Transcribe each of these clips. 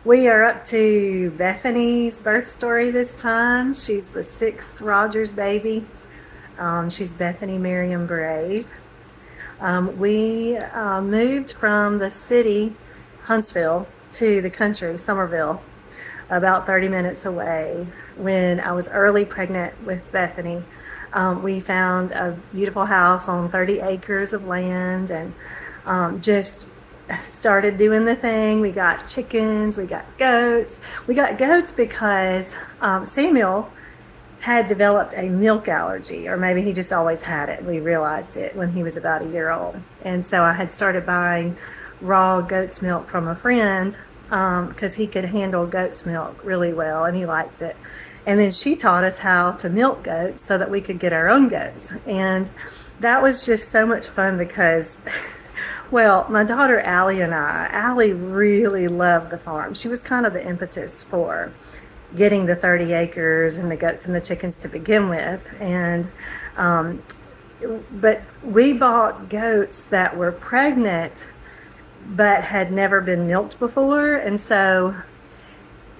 We are up to Bethany's birth story this time. She's the sixth Rogers baby. She's Bethany Miriam Brave. We moved from the city, Huntsville, to the country, Somerville, about 30 minutes away. When I was early pregnant with Bethany, we found a beautiful house on 30 acres of land and just started doing the thing. We got chickens, we got goats. We got goats because Samuel had developed a milk allergy, or maybe he just always had it. We realized it when he was about a year old. And so I had started buying raw goat's milk from a friend because he could handle goat's milk really well and he liked it. And then she taught us how to milk goats so that we could get our own goats. And that was just so much fun because well, my daughter Allie and Allie really loved the farm. She was kind of the impetus for getting the 30 acres and the goats and the chickens to begin with. And but we bought goats that were pregnant but had never been milked before, and so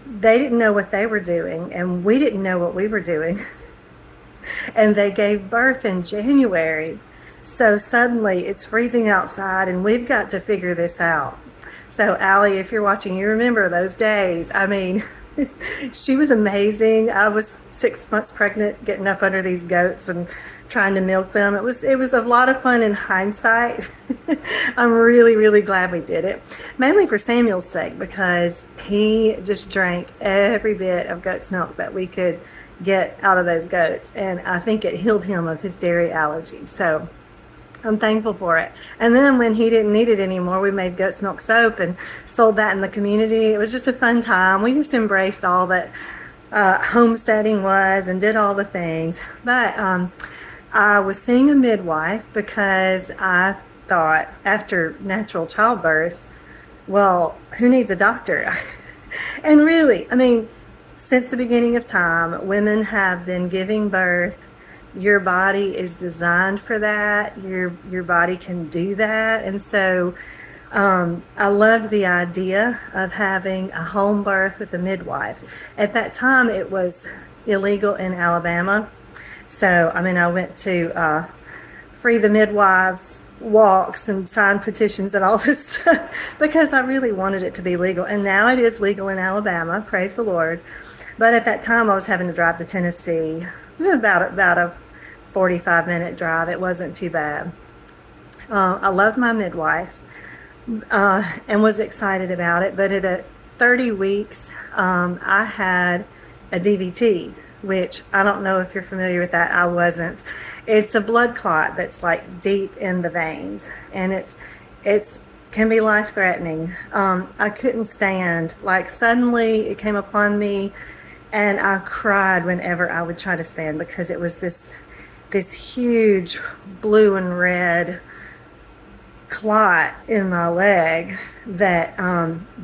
they didn't know what they were doing and we didn't know what we were doing. And they gave birth in January. So suddenly it's freezing outside and we've got to figure this out. So Allie, if you're watching, you remember those days. I mean, she was amazing. I was 6 months pregnant, getting up under these goats and trying to milk them. It was a lot of fun in hindsight. I'm really, really glad we did it. Mainly for Samuel's sake, because he just drank every bit of goat's milk that we could get out of those goats. And I think it healed him of his dairy allergy. So I'm thankful for it. And then when he didn't need it anymore, we made goat's milk soap and sold that in the community. It was just a fun time. We just embraced all that homesteading was and did all the things. But I was seeing a midwife because I thought after natural childbirth, well, who needs a doctor? And really, I mean, since the beginning of time, women have been giving birth. Your body is designed for that. Your body can do that. And so I loved the idea of having a home birth with a midwife. At that time, it was illegal in Alabama. So, I mean, I went to Free the Midwives walks and signed petitions and all this stuff because I really wanted it to be legal. And now it is legal in Alabama, praise the Lord. But at that time, I was having to drive to Tennessee. It was about a 45-minute drive. It wasn't too bad. I loved my midwife and was excited about it. But at 30 weeks, I had a DVT, which I don't know if you're familiar with that. I wasn't. It's a blood clot that's like deep in the veins, and it's can be life-threatening. I couldn't stand. Like suddenly it came upon me, and I cried whenever I would try to stand because it was this huge blue and red clot in my leg that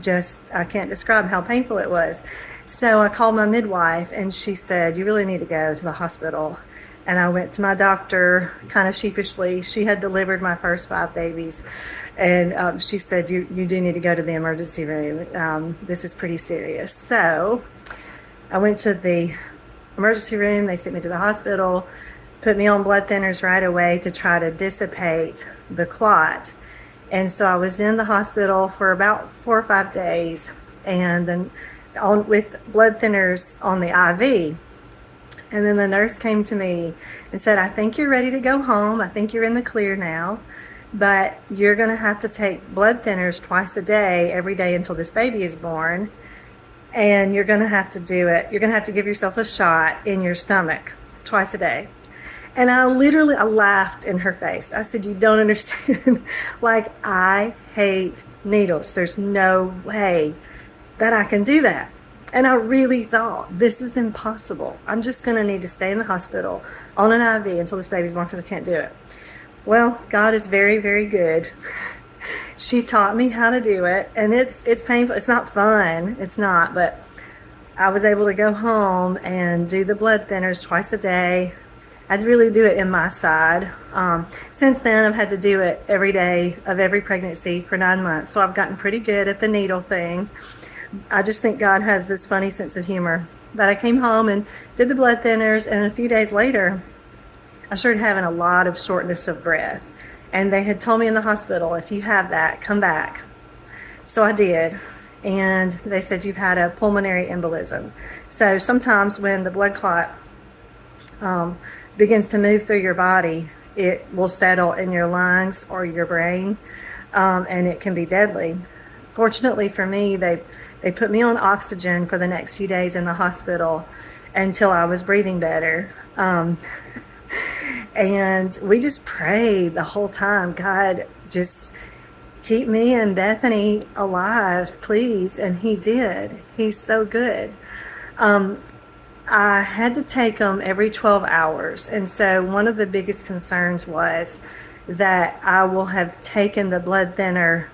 just I can't describe how painful it was. So I called my midwife and she said, you really need to go to the hospital. And I went to my doctor kind of sheepishly. She had delivered my first 5 babies. And she said, you do need to go to the emergency room. This is pretty serious. So I went to the emergency room. They sent me to the hospital, put me on blood thinners right away to try to dissipate the clot. And so I was in the hospital for about 4 or 5 days, and then with blood thinners on the IV. And then the nurse came to me and said, I think you're ready to go home. I think you're in the clear now, but you're going to have to take blood thinners twice a day, every day until this baby is born. And you're going to have to do it. You're going to have to give yourself a shot in your stomach twice a day. And I laughed in her face. I said, you don't understand. Like, I hate needles. There's no way that I can do that. And I really thought, this is impossible. I'm just going to need to stay in the hospital on an IV until this baby's born because I can't do it. Well, God is very, very good. She taught me how to do it, and it's painful. It's not fun. It's not, but I was able to go home and do the blood thinners twice a day. I'd really do it in my side. Since then, I've had to do it every day of every pregnancy for 9 months. So I've gotten pretty good at the needle thing. I just think God has this funny sense of humor. But I came home and did the blood thinners, and a few days later, I started having a lot of shortness of breath. And they had told me in the hospital, if you have that, come back. So I did. And they said, you've had a pulmonary embolism. So sometimes when the blood clot begins to move through your body, it will settle in your lungs or your brain, and it can be deadly. Fortunately for me, they put me on oxygen for the next few days in the hospital until I was breathing better. And we just prayed the whole time, God, just keep me and Bethany alive, please. And he did. He's so good. I had to take them every 12 hours. And so one of the biggest concerns was that I will have taken the blood thinner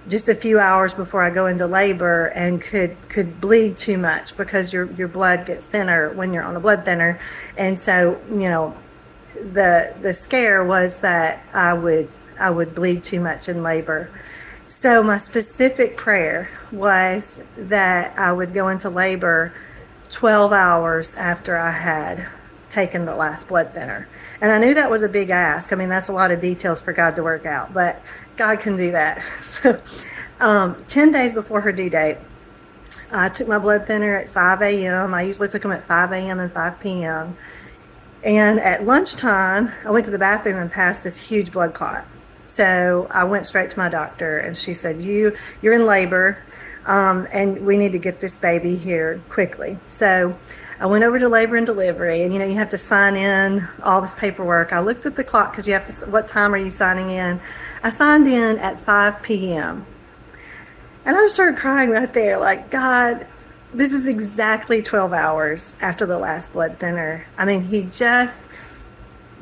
just a few hours before I go into labor and could bleed too much, because your blood gets thinner when you're on a blood thinner. And so, the scare was that I would bleed too much in labor. So my specific prayer was that I would go into labor 12 hours after I had taken the last blood thinner. And I knew that was a big ask. I mean, that's a lot of details for God to work out, but God can do that. So 10 days before her due date, I took my blood thinner at 5 a.m. I usually took them at 5 a.m. and 5 p.m. And at lunchtime, I went to the bathroom and passed this huge blood clot. So I went straight to my doctor, and she said, you're in labor, and we need to get this baby here quickly. So I went over to labor and delivery, and you have to sign in all this paperwork. I looked at the clock because you have to, what time are you signing in? I signed in at 5 p.m. And I just started crying right there, like, God, this is exactly 12 hours after the last blood thinner. I mean, he just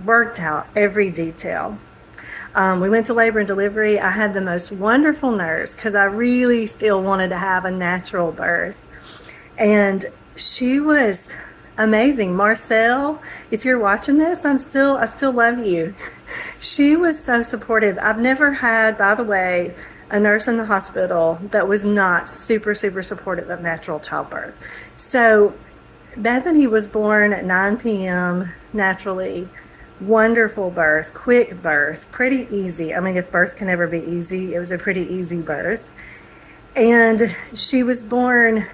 worked out every detail. We went to labor and delivery. I had the most wonderful nurse because I really still wanted to have a natural birth. And she was amazing. Marcel, if you're watching this, I still love you. She was so supportive. I've never had, by the way, a nurse in the hospital that was not super, super supportive of natural childbirth. So Bethany was born at 9 p.m. naturally. Wonderful birth, quick birth, pretty easy. I mean, if birth can ever be easy, it was a pretty easy birth. And she was born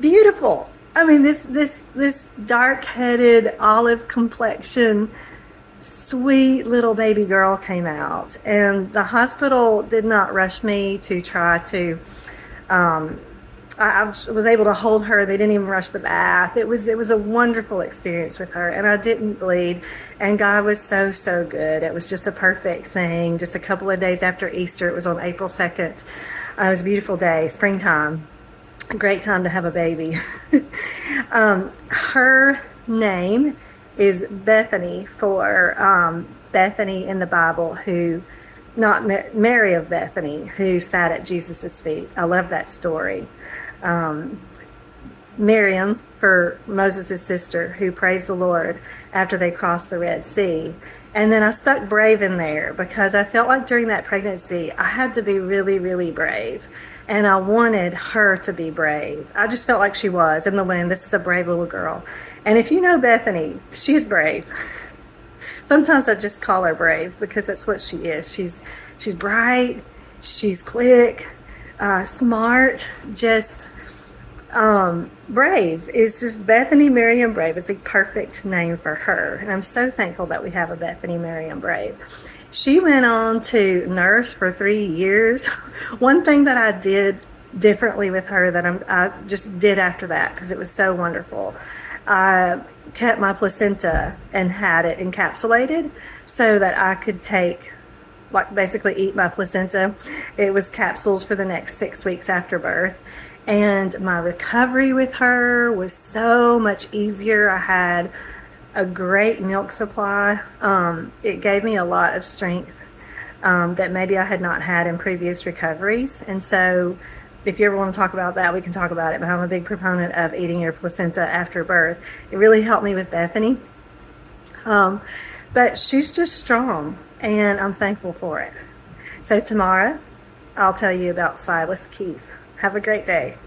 beautiful. I mean, this dark-headed, olive complexion, sweet little baby girl came out. And the hospital did not rush me to try to I was able to hold her. They didn't even rush the bath. It was a wonderful experience with her, and I didn't bleed, and God was so, so good. It was just a perfect thing. Just a couple of days after Easter, it was on April 2nd. It was a beautiful day, springtime. A great time to have a baby. Her name is Bethany, for Bethany in the Bible, who, not Mary of Bethany, who sat at Jesus' feet. I love that story. Miriam, for Moses' sister, who praised the Lord after they crossed the Red Sea. And then I stuck brave in there because I felt like during that pregnancy, I had to be really, really brave. And I wanted her to be brave. I just felt like she was in the womb. This is a brave little girl. And if you know Bethany, she's brave. Sometimes I just call her brave because that's what she is. She's bright, she's quick, smart, just brave. Is just Bethany Miriam Brave is the perfect name for her. And I'm so thankful that we have a Bethany Miriam Brave. She went on to nurse for 3 years. One thing that I did differently with her that I just did after that, because it was so wonderful, I kept my placenta and had it encapsulated so that I could take, like, basically eat my placenta. It was capsules for the next 6 weeks after birth. And my recovery with her was so much easier. I had a great milk supply. It gave me a lot of strength that maybe I had not had in previous recoveries. And so if you ever want to talk about that, we can talk about it. But I'm a big proponent of eating your placenta after birth. It really helped me with Bethany. But she's just strong, and I'm thankful for it. So tomorrow, I'll tell you about Silas Keith. Have a great day.